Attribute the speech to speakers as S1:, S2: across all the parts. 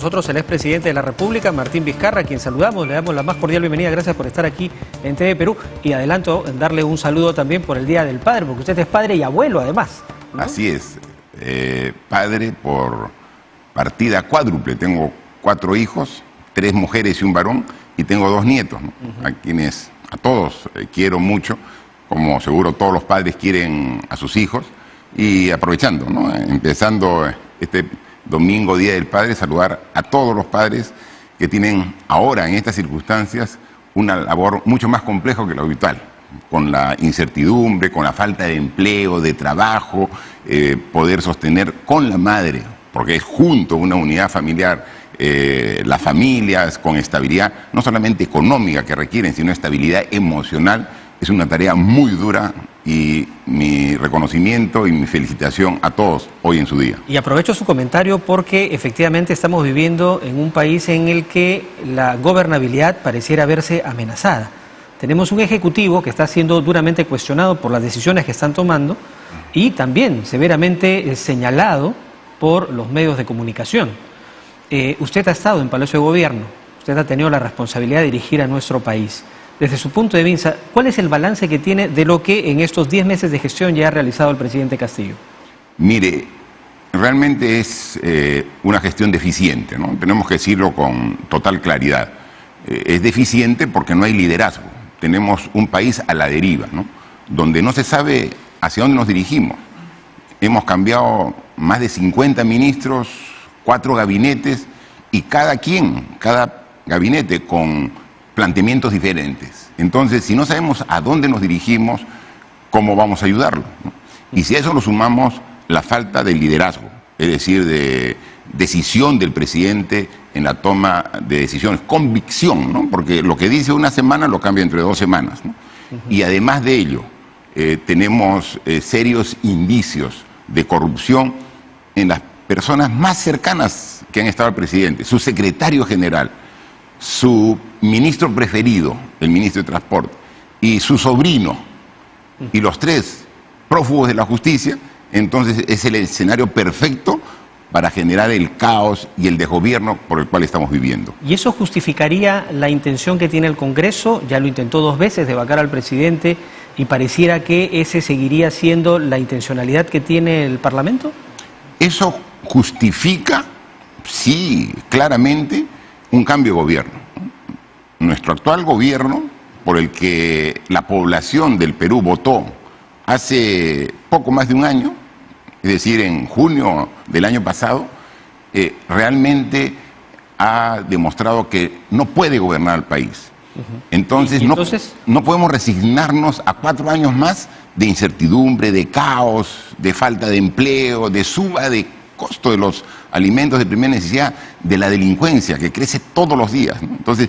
S1: Nosotros el expresidente de la República, Martín Vizcarra, a quien saludamos, le damos la más cordial bienvenida, gracias por estar aquí en TV Perú, y adelanto en darle un saludo también por el Día del Padre, porque usted es padre y abuelo además, ¿no?
S2: Así es, padre por partida cuádruple, tengo 4 hijos, 3 mujeres y un varón, y tengo 2 nietos, ¿no? A todos quiero mucho, como seguro todos los padres quieren a sus hijos, y aprovechando, ¿no? Empezando este domingo, Día del Padre, saludar a todos los padres que tienen ahora, en estas circunstancias, una labor mucho más compleja que lo habitual, con la incertidumbre, con la falta de empleo, de trabajo, poder sostener con la madre, porque es junto una unidad familiar, las familias con estabilidad, no solamente económica que requieren, sino estabilidad emocional, es una tarea muy dura, y mi reconocimiento y mi felicitación a todos hoy en su día.
S1: Y aprovecho su comentario porque efectivamente estamos viviendo en un país en el que la gobernabilidad pareciera verse amenazada. Tenemos un ejecutivo que está siendo duramente cuestionado por las decisiones que están tomando y también severamente señalado por los medios de comunicación. Usted ha estado en Palacio de Gobierno, usted ha tenido la responsabilidad de dirigir a nuestro país. Desde su punto de vista, ¿cuál es el balance que tiene de lo que en estos 10 meses de gestión ya ha realizado el presidente Castillo?
S2: Mire, realmente es una gestión deficiente, ¿no? Tenemos que decirlo con total claridad. Es deficiente porque no hay liderazgo. Tenemos un país a la deriva, ¿no? Donde no se sabe hacia dónde nos dirigimos. Hemos cambiado más de 50 ministros, 4 gabinetes, y cada gabinete con planteamientos diferentes. Entonces, si no sabemos a dónde nos dirigimos, ¿cómo vamos a ayudarlo, ¿no? Y si a eso lo sumamos la falta de liderazgo, es decir, de decisión del presidente en la toma de decisiones, convicción, ¿no? Porque lo que dice una semana lo cambia entre 2 semanas, ¿no? Y además de ello, tenemos serios indicios de corrupción en las personas más cercanas que han estado al presidente, su secretario general, su ministro preferido, el ministro de Transporte, y su sobrino, y los 3 prófugos de la justicia. Entonces es el escenario perfecto para generar el caos y el desgobierno por el cual estamos viviendo.
S1: ¿Y eso justificaría la intención que tiene el Congreso? Ya lo intentó 2 veces de vacar al presidente y pareciera que ese seguiría siendo la intencionalidad que tiene el Parlamento.
S2: Eso justifica, sí, claramente, un cambio de gobierno. Nuestro actual gobierno, por el que la población del Perú votó hace poco más de un año, es decir, en junio del año pasado, realmente ha demostrado que no puede gobernar al país. Entonces, no podemos resignarnos a 4 años más de incertidumbre, de caos, de falta de empleo, de suba de costo de los alimentos de primera necesidad, de la delincuencia que crece todos los días, ¿no? Entonces,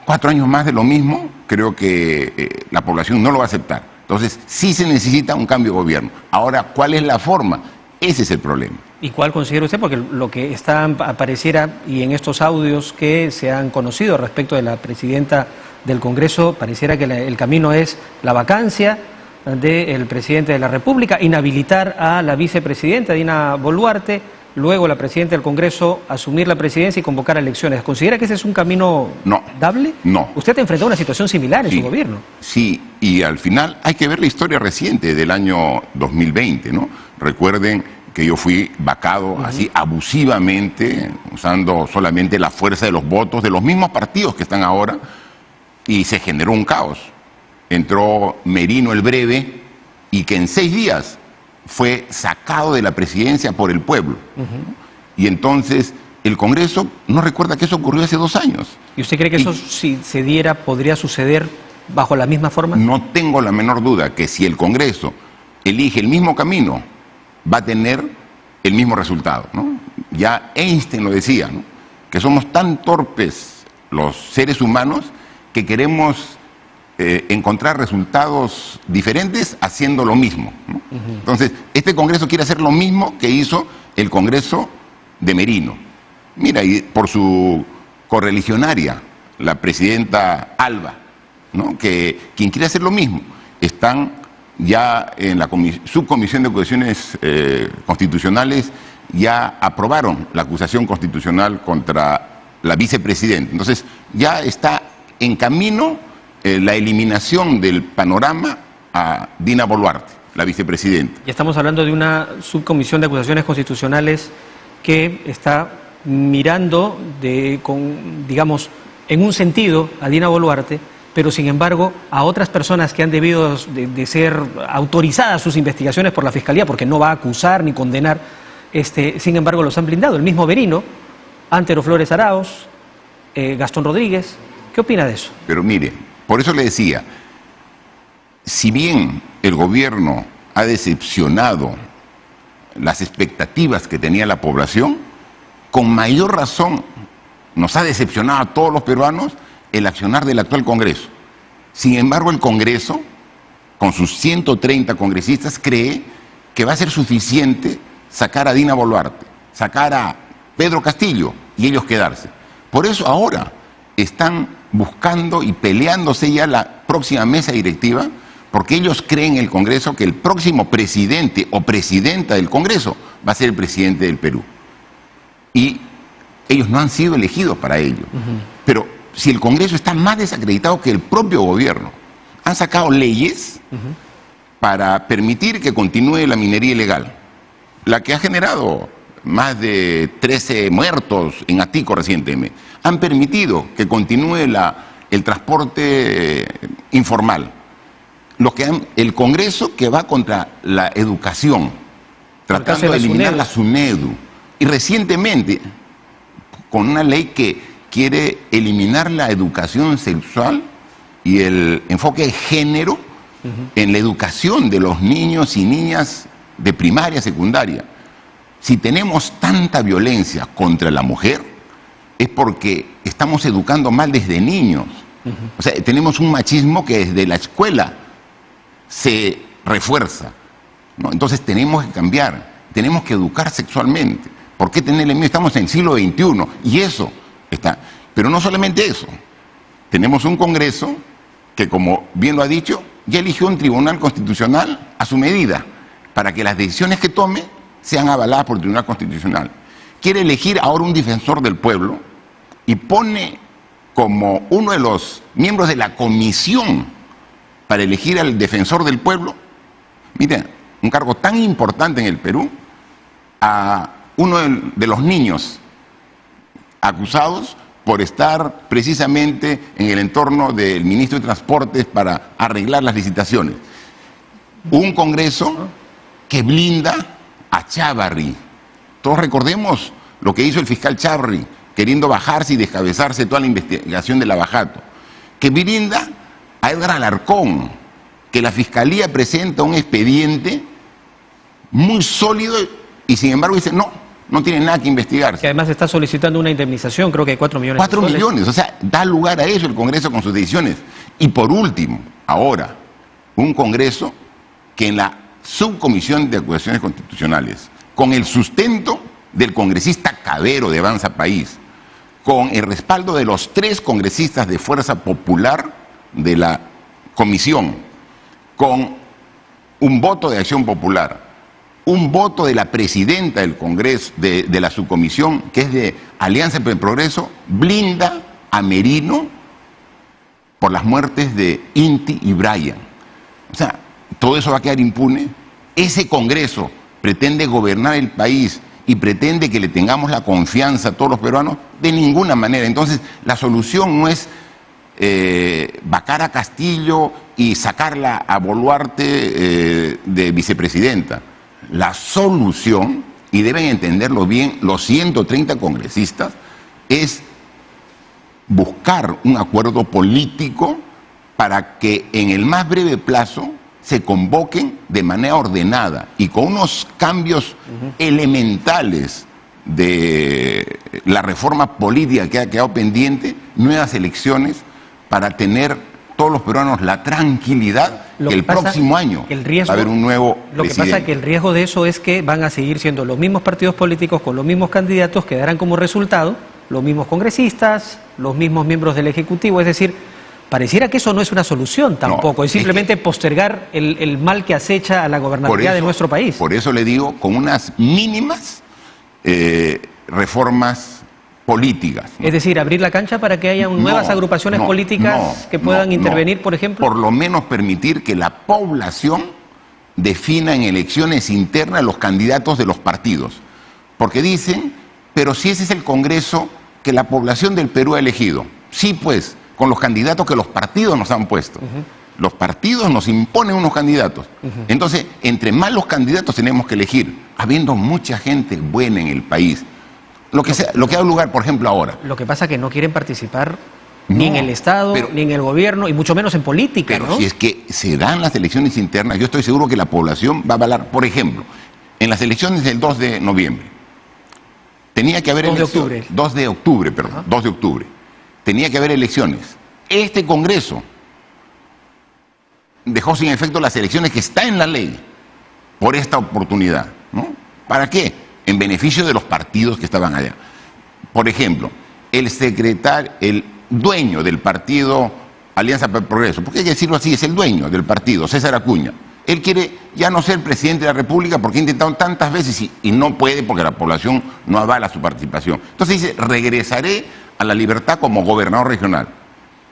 S2: 4 años más de lo mismo, creo que la población no lo va a aceptar. Entonces, sí se necesita un cambio de gobierno. Ahora, ¿cuál es la forma? Ese es el problema.
S1: ¿Y cuál considera usted? Porque lo que apareciera, y en estos audios que se han conocido respecto de la presidenta del Congreso, pareciera que el camino es la vacancia del presidente de la República, inhabilitar a la vicepresidenta Dina Boluarte, luego la presidenta del Congreso asumir la presidencia y convocar elecciones. ¿Considera que ese es un camino dable?
S2: No.
S1: Usted ha enfrentado una situación similar en su gobierno.
S2: Sí, y al final hay que ver la historia reciente del año 2020, ¿no? Recuerden que yo fui vacado así abusivamente, usando solamente la fuerza de los votos de los mismos partidos que están ahora, y se generó un caos. Entró Merino el Breve, y que en 6 días fue sacado de la presidencia por el pueblo. Y entonces el Congreso no recuerda que eso ocurrió hace 2 años.
S1: ¿Y usted cree que eso, si se diera, podría suceder bajo la misma forma?
S2: No tengo la menor duda que si el Congreso elige el mismo camino, va a tener el mismo resultado, ¿no? Ya Einstein lo decía, ¿no? Que somos tan torpes los seres humanos que queremos encontrar resultados diferentes haciendo lo mismo, ¿no? Entonces, este Congreso quiere hacer lo mismo que hizo el Congreso de Merino. Mira, y por su correligionaria, la presidenta Alba, ¿no? Quien quiere hacer lo mismo. Están ya en la subcomisión de cuestiones constitucionales ya aprobaron la acusación constitucional contra la vicepresidenta. Entonces, ya está en camino la eliminación del panorama a Dina Boluarte, la vicepresidenta.
S1: Y estamos hablando de una subcomisión de acusaciones constitucionales que está mirando, digamos, en un sentido a Dina Boluarte, pero sin embargo a otras personas que han debido de ser autorizadas sus investigaciones por la Fiscalía, porque no va a acusar ni condenar, sin embargo los han blindado. El mismo Merino, Antero Flores Arauz, Gastón Rodríguez. ¿Qué opina de eso?
S2: Pero mire, por eso le decía, si bien el gobierno ha decepcionado las expectativas que tenía la población, con mayor razón nos ha decepcionado a todos los peruanos el accionar del actual Congreso. Sin embargo, el Congreso, con sus 130 congresistas, cree que va a ser suficiente sacar a Dina Boluarte, sacar a Pedro Castillo y ellos quedarse. Por eso ahora están buscando y peleándose ya la próxima mesa directiva, porque ellos creen en el Congreso que el próximo presidente o presidenta del Congreso va a ser el presidente del Perú. Y ellos no han sido elegidos para ello. Pero si el Congreso está más desacreditado que el propio gobierno, han sacado leyes para permitir que continúe la minería ilegal, la que ha generado más de 13 muertos en Atico recientemente. Han permitido que continúe el transporte informal. El Congreso que va contra la educación, tratando de eliminar la SUNEDU. Y recientemente, con una ley que quiere eliminar la educación sexual y el enfoque de género en la educación de los niños y niñas de primaria, secundaria. Si tenemos tanta violencia contra la mujer, es porque estamos educando mal desde niños. O sea, tenemos un machismo que desde la escuela se refuerza, ¿no? Entonces tenemos que cambiar, tenemos que educar sexualmente. ¿Por qué tenerle miedo? Estamos en el siglo XXI y eso está. Pero no solamente eso, tenemos un Congreso que, como bien lo ha dicho, ya eligió un tribunal constitucional a su medida, para que las decisiones que tome sean avaladas por el Tribunal Constitucional. Quiere elegir ahora un defensor del pueblo y pone como uno de los miembros de la comisión para elegir al defensor del pueblo, miren, un cargo tan importante en el Perú, a uno de los niños acusados por estar precisamente en el entorno del ministro de Transportes para arreglar las licitaciones. Un Congreso que blinda a Chávarri. Todos recordemos lo que hizo el fiscal Chávarri, queriendo bajarse y descabezarse toda la investigación de Lavajato. Que blinda a Edgar Alarcón, que la Fiscalía presenta un expediente muy sólido y sin embargo dice no tiene nada que investigar.
S1: Que además está solicitando una indemnización, creo que de 4 millones.
S2: 4 millones, o sea, da lugar a eso el Congreso con sus decisiones. Y por último, ahora, un Congreso que en la subcomisión de acusaciones constitucionales, con el sustento del congresista Cabero de Avanza País, con el respaldo de los 3 congresistas de Fuerza Popular de la comisión, con un voto de Acción Popular, un voto de la presidenta del Congreso, de la subcomisión, que es de Alianza por el Progreso, blinda a Merino por las muertes de Inti y Brian. O sea, todo eso va a quedar impune. Ese Congreso pretende gobernar el país y pretende que le tengamos la confianza a todos los peruanos, de ninguna manera. Entonces, la solución no es vacar a Castillo y sacarla a Boluarte de vicepresidenta. La solución, y deben entenderlo bien los 130 congresistas, es buscar un acuerdo político para que en el más breve plazo se convoquen de manera ordenada y con unos cambios elementales de la reforma política que ha quedado pendiente, nuevas elecciones para tener todos los peruanos la tranquilidad que el próximo año va a haber un nuevo presidente.
S1: Lo que pasa es que el riesgo de eso es que van a seguir siendo los mismos partidos políticos con los mismos candidatos que darán como resultado los mismos congresistas, los mismos miembros del Ejecutivo, es decir, pareciera que eso no es una solución tampoco, es simplemente postergar el mal que acecha a la gobernabilidad de nuestro país.
S2: Por eso le digo, con unas mínimas reformas políticas, ¿no?
S1: Es decir, abrir la cancha para que haya nuevas agrupaciones políticas que puedan intervenir, por ejemplo.
S2: Por lo menos permitir que la población defina en elecciones internas los candidatos de los partidos. Porque dicen, pero si ese es el Congreso que la población del Perú ha elegido. Sí, pues, con los candidatos que los partidos nos han puesto. Los partidos nos imponen unos candidatos. Entonces, entre más los candidatos tenemos que elegir, habiendo mucha gente buena en el país. Lo que ha dado lugar, por ejemplo, ahora.
S1: Lo que pasa es que no quieren participar ni en el Estado, ni en el gobierno, y mucho menos en política,
S2: pero si es que se dan las elecciones internas, yo estoy seguro que la población va a avalar. Por ejemplo, en las elecciones del 2 de noviembre, tenía que haber
S1: 2 de octubre.
S2: 2 de octubre, perdón, 2 de octubre. Tenía que haber elecciones. Este Congreso dejó sin efecto las elecciones que está en la ley por esta oportunidad, ¿no? ¿Para qué? En beneficio de los partidos que estaban allá. Por ejemplo, el dueño del partido Alianza para el Progreso, porque hay que decirlo así, es el dueño del partido, César Acuña. Él quiere ya no ser presidente de la República porque ha intentado tantas veces y no puede porque la población no avala su participación. Entonces dice, regresaré a la libertad como gobernador regional.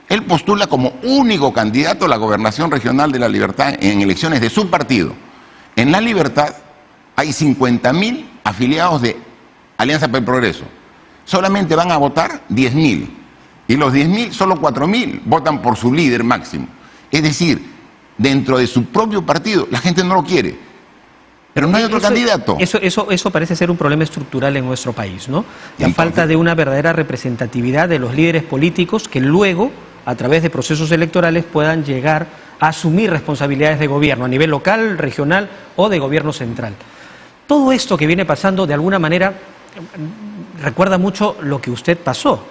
S2: Él postula como único candidato a la gobernación regional de La Libertad en elecciones de su partido. En La Libertad hay 50.000 afiliados de Alianza para el Progreso. Solamente van a votar 10.000. Y los 10.000, solo 4.000 votan por su líder máximo. Es decir, dentro de su propio partido, la gente no lo quiere. Pero no hay otro candidato.
S1: Eso parece ser un problema estructural en nuestro país, ¿no? La falta de una verdadera representatividad de los líderes políticos que luego, a través de procesos electorales, puedan llegar a asumir responsabilidades de gobierno a nivel local, regional o de gobierno central. Todo esto que viene pasando, de alguna manera, recuerda mucho lo que usted pasó.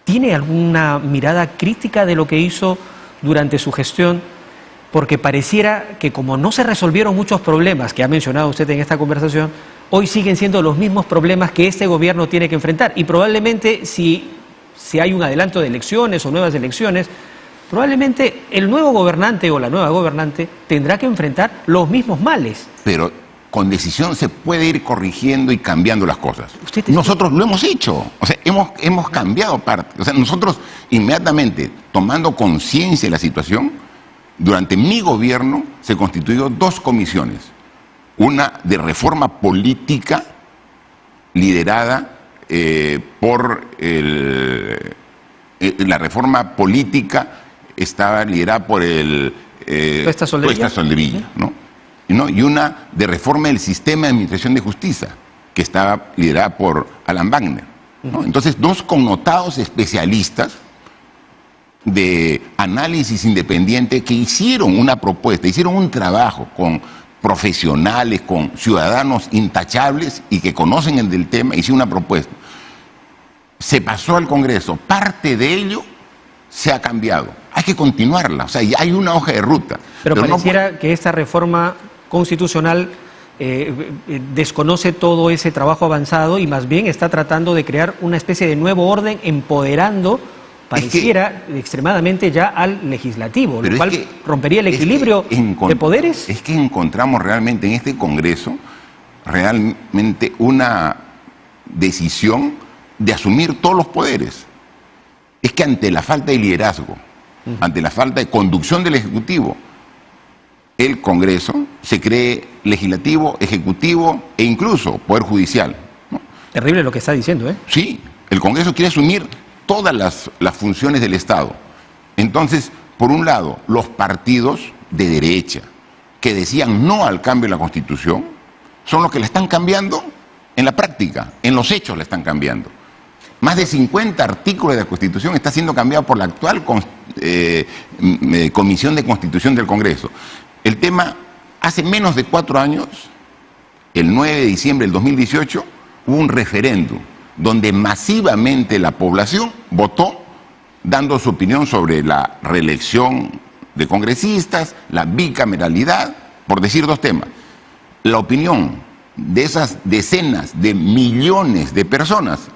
S1: ¿Tiene alguna mirada crítica de lo que hizo durante su gestión? Porque pareciera que como no se resolvieron muchos problemas que ha mencionado usted en esta conversación, hoy siguen siendo los mismos problemas que este gobierno tiene que enfrentar. Y probablemente si hay un adelanto de elecciones o nuevas elecciones, probablemente el nuevo gobernante o la nueva gobernante tendrá que enfrentar los mismos males.
S2: Pero con decisión se puede ir corrigiendo y cambiando las cosas. Nosotros lo hemos hecho, o sea, hemos cambiado parte. O sea, nosotros inmediatamente, tomando conciencia de la situación, durante mi gobierno se constituyó 2 comisiones. Una de reforma política liderada por la reforma política estaba liderada por el Tuesta Soldevilla, ¿no? Y una de reforma del sistema de administración de justicia, que estaba liderada por Alan Wagner, ¿no? Entonces, 2 connotados especialistas de análisis independiente que hicieron una propuesta, hicieron un trabajo con profesionales, con ciudadanos intachables y que conocen el tema, hicieron una propuesta. Se pasó al Congreso, parte de ello se ha cambiado. Hay que continuarla, o sea, hay una hoja de ruta.
S1: Pero pareciera que esta reforma constitucional desconoce todo ese trabajo avanzado y más bien está tratando de crear una especie de nuevo orden, empoderando, pareciera, extremadamente ya al legislativo, lo cual rompería el equilibrio de poderes.
S2: Es que encontramos realmente en este Congreso realmente una decisión de asumir todos los poderes. Es que ante la falta de liderazgo, ante la falta de conducción del Ejecutivo, el Congreso se cree legislativo, ejecutivo e incluso Poder Judicial, ¿no?
S1: Terrible lo que está diciendo, ¿eh?
S2: Sí, el Congreso quiere asumir todas las funciones del Estado. Entonces, por un lado, los partidos de derecha que decían no al cambio de la Constitución son los que la están cambiando en la práctica, en los hechos la están cambiando. Más de 50 artículos de la Constitución está siendo cambiado por la actual Comisión de Constitución del Congreso. El tema, hace menos de 4 años, el 9 de diciembre del 2018, hubo un referéndum donde masivamente la población votó dando su opinión sobre la reelección de congresistas, la bicameralidad, por decir 2 temas. La opinión de esas decenas de millones de personas,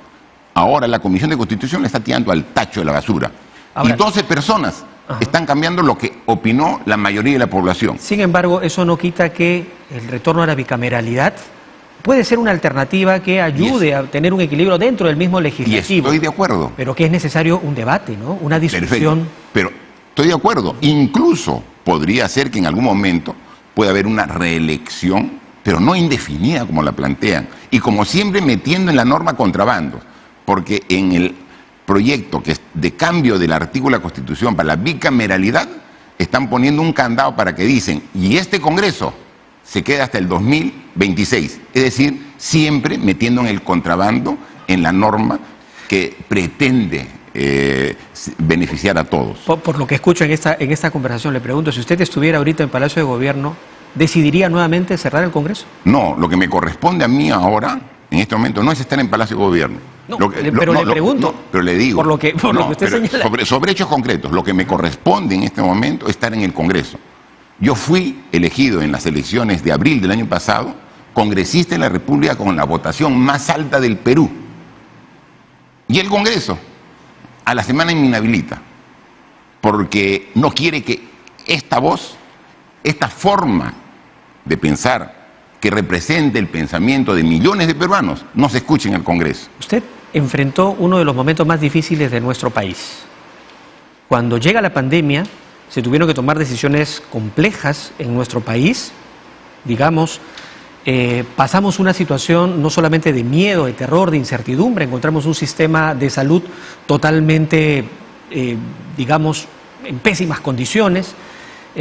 S2: ahora la Comisión de Constitución le está tirando al tacho de la basura. Ahora, y 12 personas están cambiando lo que opinó la mayoría de la población.
S1: Sin embargo, eso no quita que el retorno a la bicameralidad puede ser una alternativa que ayude a tener un equilibrio dentro del mismo legislativo.
S2: Y estoy de acuerdo.
S1: Pero que es necesario un debate, ¿no? Una discusión.
S2: Perfecto. Pero estoy de acuerdo. Incluso podría ser que en algún momento pueda haber una reelección, pero no indefinida como la plantean. Y como siempre metiendo en la norma contrabandos. Porque en el proyecto que es de cambio del artículo de la Constitución para la bicameralidad, están poniendo un candado para que dicen, y este Congreso se queda hasta el 2026. Es decir, siempre metiendo en el contrabando en la norma que pretende beneficiar a todos.
S1: Por lo que escucho en esta conversación, le pregunto, si usted estuviera ahorita en Palacio de Gobierno, ¿decidiría nuevamente cerrar el Congreso?
S2: No, lo que me corresponde a mí ahora, en este momento, no es estar en Palacio de Gobierno.
S1: No, pero le pregunto.
S2: Pero le digo.
S1: Por lo que usted señala.
S2: Sobre hechos concretos, lo que me corresponde en este momento es estar en el Congreso. Yo fui elegido en las elecciones de abril del año pasado, congresista en la República con la votación más alta del Perú. Y el Congreso, a la semana me inhabilita, porque no quiere que esta voz, esta forma de pensar que represente el pensamiento de millones de peruanos, no se escuche en el Congreso.
S1: Usted enfrentó uno de los momentos más difíciles de nuestro país. Cuando llega la pandemia, se tuvieron que tomar decisiones complejas en nuestro país. Digamos, pasamos una situación no solamente de miedo, de terror, de incertidumbre, encontramos un sistema de salud totalmente, digamos, en pésimas condiciones.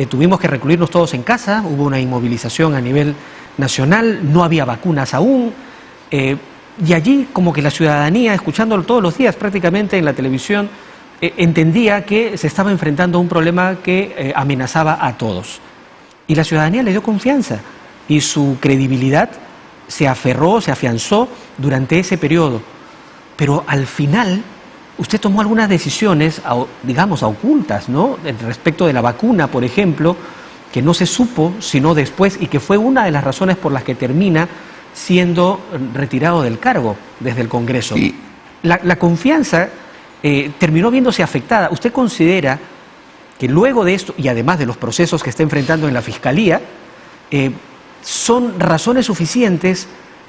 S1: Tuvimos que recluirnos todos en casa, hubo una inmovilización a nivel nacional, no había vacunas aún, y allí como que la ciudadanía, escuchándolo todos los días prácticamente en la televisión, entendía que se estaba enfrentando a un problema que amenazaba a todos. Y la ciudadanía le dio confianza y su credibilidad se aferró, se afianzó durante ese periodo. Pero al final usted tomó algunas decisiones, digamos, ocultas, ¿no? Respecto de la vacuna, por ejemplo, que no se supo sino después y que fue una de las razones por las que termina siendo retirado del cargo desde el Congreso.
S2: Sí.
S1: La confianza terminó viéndose afectada. ¿Usted considera que luego de esto, y además de los procesos que está enfrentando en la Fiscalía, son razones suficientes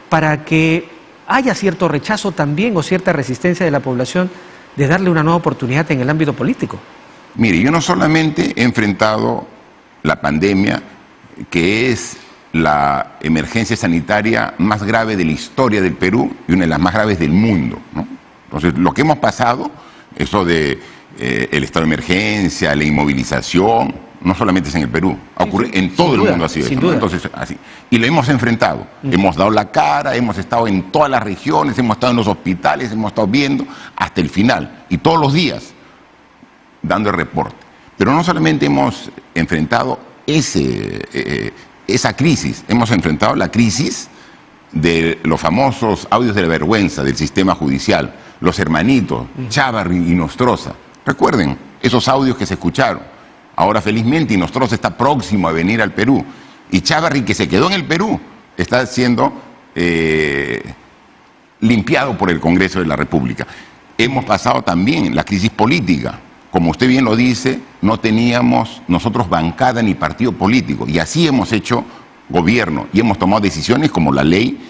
S1: para que haya cierto rechazo también o cierta resistencia de la población de darle una nueva oportunidad en el ámbito político?
S2: Mire, yo no solamente he enfrentado la pandemia, que es la emergencia sanitaria más grave de la historia del Perú y una de las más graves del mundo, ¿no? Entonces, lo que hemos pasado, eso de el estado de emergencia, la inmovilización, no solamente es en el Perú, ocurre en todo el mundo, así es, ¿no? Entonces, así. Y lo hemos enfrentado, hemos dado la cara, hemos estado en todas las regiones, hemos estado en los hospitales, hemos estado viendo hasta el final, y todos los días dando el reporte. Pero no solamente hemos enfrentado esa crisis, hemos enfrentado la crisis de los famosos audios de la vergüenza del sistema judicial, los hermanitos, Chávarri y Nostroza. Recuerden esos audios que se escucharon. Ahora felizmente Nostroza está próximo a venir al Perú. Y Chávarri, que se quedó en el Perú, está siendo limpiado por el Congreso de la República. Hemos pasado también la crisis política. Como usted bien lo dice, no teníamos nosotros bancada ni partido político. Y así hemos hecho gobierno y hemos tomado decisiones como la ley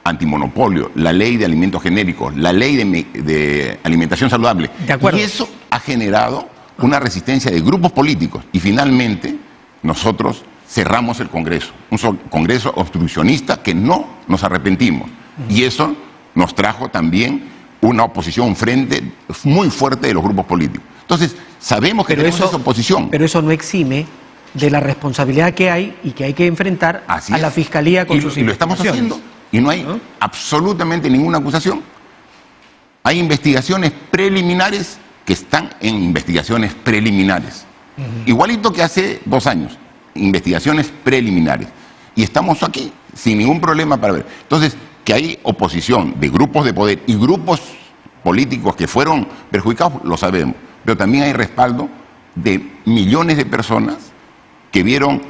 S2: antimonopolio, la ley de alimentos genéricos, la ley de alimentación saludable.
S1: De acuerdo.
S2: Y eso ha generado una resistencia de grupos políticos y finalmente nosotros cerramos el Congreso, un Congreso obstruccionista que no nos arrepentimos. Y eso nos trajo también una oposición, un frente muy fuerte de los grupos políticos. Entonces, sabemos que tenemos esa oposición.
S1: Pero eso no exime de la responsabilidad que hay y que hay que enfrentar a la Fiscalía con sus investigaciones.
S2: Y lo estamos haciendo. Y no hay absolutamente ninguna acusación. Hay investigaciones preliminares que están en investigaciones preliminares. Igualito que hace 2 años, investigaciones preliminares. Y estamos aquí sin ningún problema para ver. Entonces, que hay oposición de grupos de poder y grupos políticos que fueron perjudicados, lo sabemos. Pero también hay respaldo de millones de personas que vieron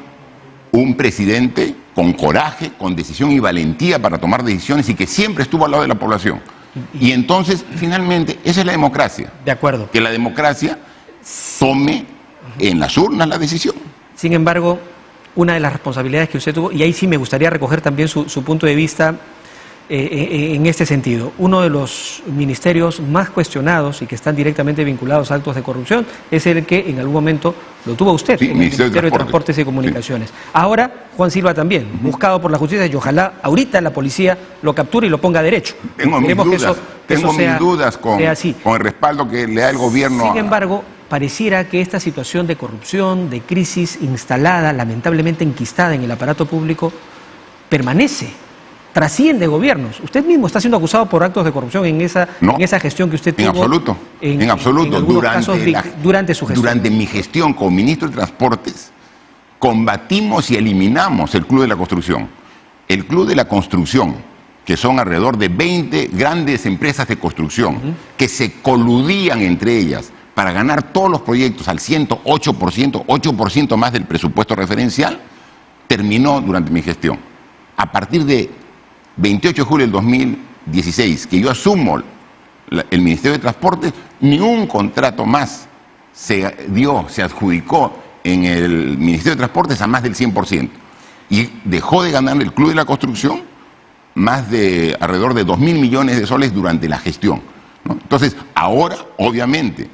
S2: un presidente con coraje, con decisión y valentía para tomar decisiones y que siempre estuvo al lado de la población. Y entonces, finalmente, esa es la democracia.
S1: De acuerdo.
S2: Que la democracia tome en las urnas la decisión.
S1: Sin embargo, una de las responsabilidades que usted tuvo, y ahí sí me gustaría recoger también su punto de vista en este sentido. Uno de los ministerios más cuestionados y que están directamente vinculados a actos de corrupción es el que en algún momento lo tuvo usted,
S2: sí,
S1: en el Ministerio de Transportes y Comunicaciones. Sí. Ahora, Juan Silva también, buscado por la justicia, y ojalá ahorita la policía lo capture y lo ponga derecho.
S2: Tengo mis dudas con el respaldo que le da el gobierno.
S1: Sin embargo, pareciera que esta situación de corrupción, de crisis instalada, lamentablemente enquistada en el aparato público, permanece, trasciende gobiernos. Usted mismo está siendo acusado por actos de corrupción en esa gestión que usted tuvo.
S2: En absoluto.
S1: Durante su gestión.
S2: Durante mi gestión como ministro de Transportes, combatimos y eliminamos el Club de la Construcción. El Club de la Construcción, que son alrededor de 20 grandes empresas de construcción, que se coludían entre ellas para ganar todos los proyectos al 108%, 8% más del presupuesto referencial, terminó durante mi gestión. A partir de 28 de julio del 2016, que yo asumo el Ministerio de Transportes, ni un contrato más se adjudicó en el Ministerio de Transportes a más del 100%. Y dejó de ganar el Club de la Construcción más de alrededor de 2.000 millones de soles durante la gestión, ¿no? Entonces, ahora, obviamente,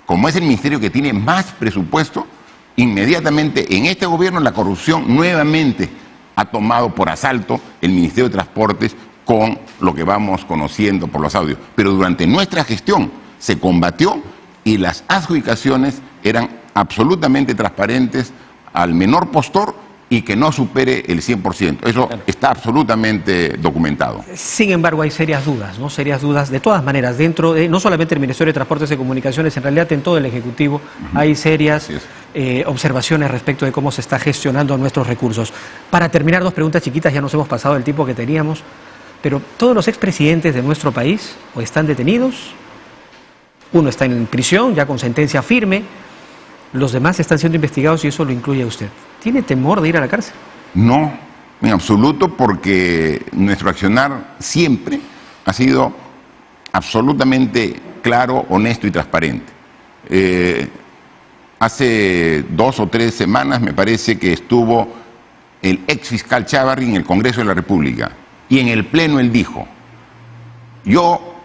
S2: como es el ministerio que tiene más presupuesto, inmediatamente en este gobierno la corrupción nuevamente ha tomado por asalto el Ministerio de Transportes con lo que vamos conociendo por los audios. Pero durante nuestra gestión se combatió y las adjudicaciones eran absolutamente transparentes al menor postor y que no supere el 100%. Eso está absolutamente documentado.
S1: Sin embargo, hay serias dudas, ¿no? Serias dudas, de todas maneras, dentro de, no solamente el Ministerio de Transportes y Comunicaciones, en realidad en todo el Ejecutivo hay serias observaciones respecto de cómo se está gestionando nuestros recursos. Para terminar, dos preguntas chiquitas, ya nos hemos pasado el tiempo que teníamos, pero todos los expresidentes de nuestro país o están detenidos, uno está en prisión, ya con sentencia firme, los demás están siendo investigados y eso lo incluye a usted. ¿Tiene temor de ir a la cárcel?
S2: No, en absoluto, porque nuestro accionar siempre ha sido absolutamente claro, honesto y transparente. Hace 2 o 3 semanas me parece que estuvo el ex fiscal Chávarri en el Congreso de la República y en el Pleno él dijo: yo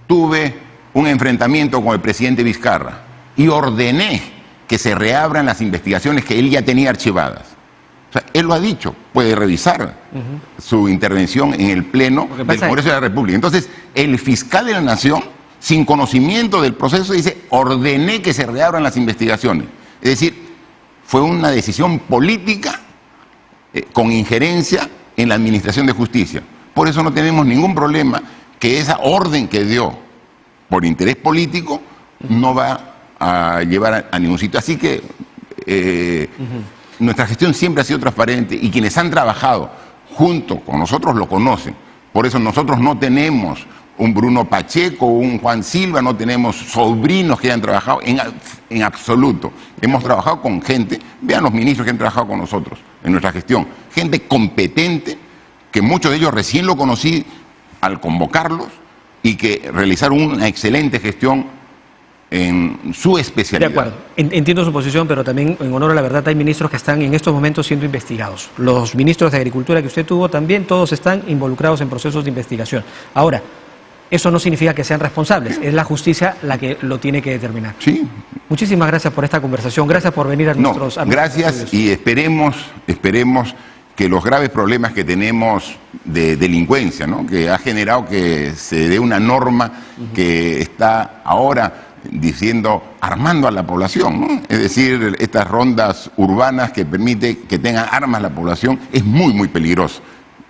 S2: tuve un enfrentamiento con el presidente Vizcarra y ordené que se reabran las investigaciones que él ya tenía archivadas. O sea, él lo ha dicho, puede revisar su intervención en el Pleno del Congreso de la República. Entonces, el fiscal de la Nación, sin conocimiento del proceso, dice: ordené que se reabran las investigaciones. Es decir, fue una decisión política con injerencia en la administración de justicia. Por eso no tenemos ningún problema que esa orden que dio por interés político no va a llevar a ningún sitio. Así que nuestra gestión siempre ha sido transparente y quienes han trabajado junto con nosotros lo conocen. Por eso nosotros no tenemos un Bruno Pacheco, un Juan Silva, no tenemos sobrinos que hayan trabajado en absoluto. Hemos trabajado con gente, vean los ministros que han trabajado con nosotros en nuestra gestión, gente competente, que muchos de ellos recién lo conocí al convocarlos y que realizaron una excelente gestión en su especialidad.
S1: De acuerdo, entiendo su posición, pero también, en honor a la verdad, hay ministros que están en estos momentos siendo investigados. Los ministros de Agricultura que usted tuvo también, todos están involucrados en procesos de investigación. Ahora, eso no significa que sean responsables, es la justicia la que lo tiene que determinar.
S2: Sí.
S1: Muchísimas gracias por esta conversación, gracias por venir a nuestros...
S2: Gracias y esperemos que los graves problemas que tenemos de delincuencia, ¿no?, que ha generado que se dé una norma que está ahora armando a la población, ¿no? Es decir, estas rondas urbanas que permiten que tengan armas la población, es muy, muy peligroso.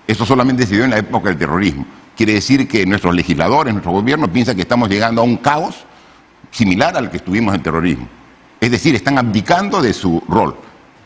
S2: Esto solamente se dio en la época del terrorismo. Quiere decir que nuestros legisladores, nuestro gobierno piensa que estamos llegando a un caos similar al que estuvimos en el terrorismo. Es decir, están abdicando de su rol.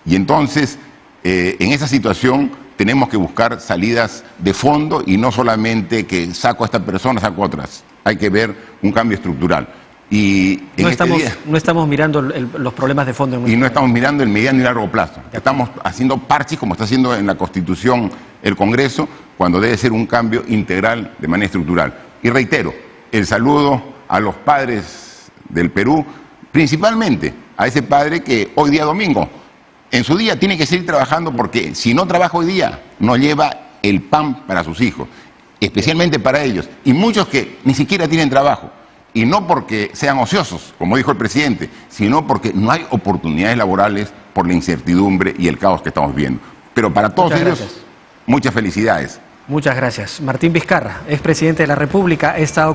S2: Y entonces, en esa situación tenemos que buscar salidas de fondo y no solamente que saco a esta persona, saco a otras. Hay que ver un cambio estructural. Y
S1: no estamos mirando los problemas de fondo.
S2: Y no estamos mirando el mediano y largo plazo. Estamos haciendo parches, como está haciendo en la Constitución el Congreso, cuando debe ser un cambio integral de manera estructural. Y reitero, el saludo a los padres del Perú, principalmente a ese padre que hoy día domingo en su día tiene que seguir trabajando, porque si no trabaja hoy día, no lleva el pan para sus hijos, especialmente para ellos. Y muchos que ni siquiera tienen trabajo. Y no porque sean ociosos, como dijo el presidente, sino porque no hay oportunidades laborales por la incertidumbre y el caos que estamos viendo. Pero para todos ellos, muchas felicidades.
S1: Muchas gracias. Martín Vizcarra, expresidente de la República, ha estado